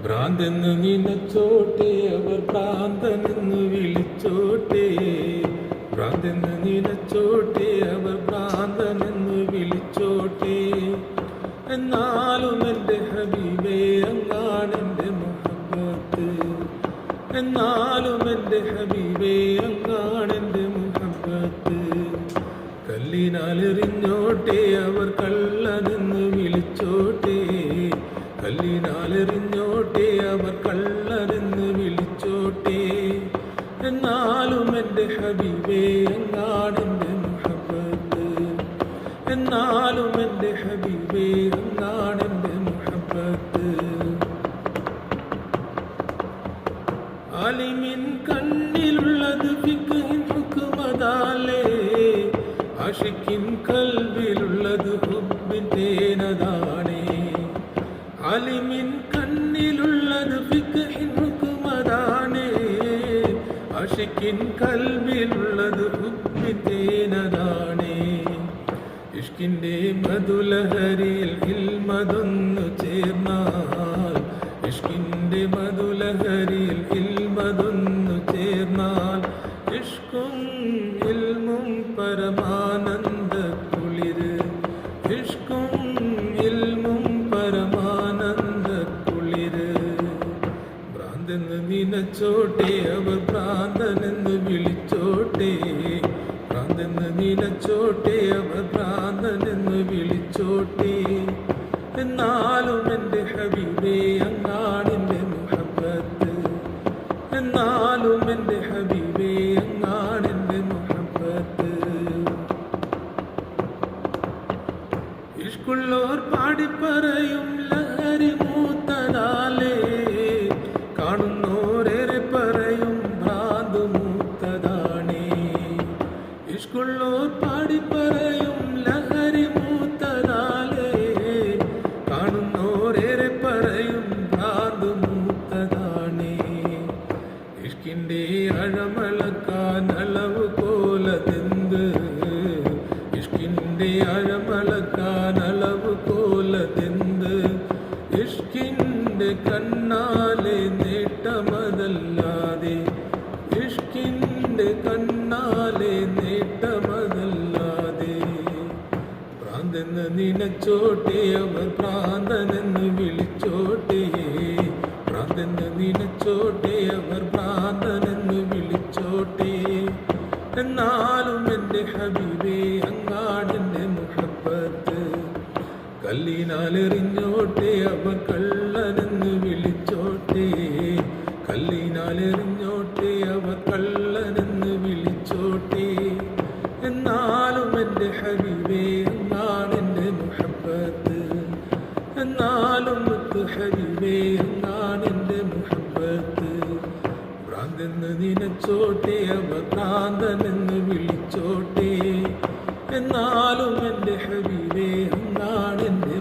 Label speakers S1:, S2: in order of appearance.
S1: ഭ്രാന്തെന്ന് നിനച്ചോട്ടെ അവർ ഭ്രാന്തനെന്ന് വിളിച്ചോട്ടെ. ഭ്രാന്തെന്ന് നിനച്ചോട്ടെ അവർ ഭ്രാന്തനെന്ന് വിളിച്ചോട്ടെ. എന്നാലും എൻ്റെ ഹബീബേ അങ്ങാണെൻ്റെ മുഹബ്ബത്ത്. എന്നാലും എൻ്റെ ഹബീബേ അങ്ങാണെൻ്റെ മുഹബ്ബത്ത്. കല്ലിനാലെറിഞ്ഞോട്ടെ അവർ കള്ളനെന്ന് വിളിച്ചോട്ടെ. കല്ലിനാലെറിഞ്ഞോട്ടെ അവർ കള്ളനെന്ന് വിളിച്ചോട്ടെ. എന്നാലും എൻ്റെ ഹബീബേ അങ്ങാണെൻ്റെ മുഹബ്ബത്ത്. എന്നാലും എൻ്റെ ഹബീബേ അങ്ങാണെൻ്റെ മുഹബ്ബത്ത്. ആലിമിൻ കണ്ണിലുള്ളത് ഫിഖ്ഹിൻ ഹുക്മതാലേ. ആഷിഖിൻ കൽബിലുള്ളത് ഹുബ്ബിൻ തേനതാണേ. ആലിമിൻ കണ്ണിലുള്ളത് ഫിഖ്ഹിൻ ഹുക്മതാണേ. ആഷിഖിൻ കൽബിലുള്ളത് ഹുബ്ബിൻ തേനതാണേ. ഇഷ്കിൻ്റെ മധുലഹരിയിൽ ഇൽമതൊന്നു ചേർന്നാൽ. ഇഷ്കിൻ്റെ മധുലഹരിയിൽ ഇൽമതൊന്നു ചേർന്നാൽ. ഇഷ്കും ഇൽമും പരമാനന്ദ കുളിര്. ഇഷ്കും ഇൽമും പരമാനന്ദ കുളിര്. ഭ്രാന്തെന്ന് നിനച്ചോട്ടെ അവർ ഭ്രാന്തനെന്ന് വിളിച്ചോട്ടെ. ഭ്രാന്തെന്ന് നിനച്ചോട്ടെ അവർ ഭ്രാന്തനെന്ന് വിളിച്ചോട്ടെ. എന്നാലും എൻ്റെ ഹബീബേ അങ്ങാണെൻ്റെ മുഹബ്ബത്ത്. എന്നാലും എൻ്റെ ഹബീബേ അങ്ങാണെൻ്റെ മുഹബ്ബത്ത്. ഇഷ്കുള്ളോർ പാടിപ്പറയും ലഹരി മൂത്തതാലേ. കാണുന്നോരേറെ പറയും ഭ്രാന്ത് മൂത്തതാണേ. ഇഷ്കുള്ളോർ പാടിപ്പറയും ലഹരി മൂത്തതാലേ. കാണുന്നോരേറെ പറയും ഭ്രാന്ത് മൂത്തതാണേ. ഇഷ്കിൻ്റെ അഴമളക്കാൻ അളവ് കോലതെന്ത്. ഇഷ്കിൻ്റെ അഴമളക്കാൻ അളവ് കോലതെന്ത്. ഇഷ്കിൻ്റെ കണ്ണാലെ നേട്ടമതല്ലാതെ. ഇഷ്കിൻ്റെ കണ്ണാലെ നേട്ടമതല്ലാതെ. ഭ്രാന്തെന്ന് നിനച്ചോട്ടെ അവർ ഭ്രാന്തനെന്ന് വിളിച്ചോട്ടെ. ഭ്രാന്തെന്ന് നിനച്ചോട്ടെ അവർ ഭ്രാന്തനെന്ന് വിളിച്ചോട്ടെ. എന്നാലും എൻ്റെ ഹബീബേ അങ്ങാണെൻ്റെ മുഹബ്ബത്ത്. കല്ലിനാലെറിഞ്ഞോട്ടെ അവർ കള്ളനെന്ന് വിളിച്ചോട്ടെ. കല്ലിനാലെറിഞ്ഞോട്ടെ അവർ കള്ളനെന്ന് വിളിച്ചോട്ടെ. എന്നാലും എൻ്റെ ഹബീബേ അങ്ങാണെൻ്റെ മുഹബ്ബത്ത്. എന്നാലും മുത്ത് ഹബീബേ അങ്ങാണെൻ്റെ മുഹബ്ബത്ത്. ഭ്രാന്തെന്ന് നിനച്ചോട്ടെ അവർ ഭ്രാന്തനെന്ന് വിളിച്ചോട്ടെ. എന്നാലും എൻ്റെ ഹബീബേ അങ്ങാണെൻ്റെ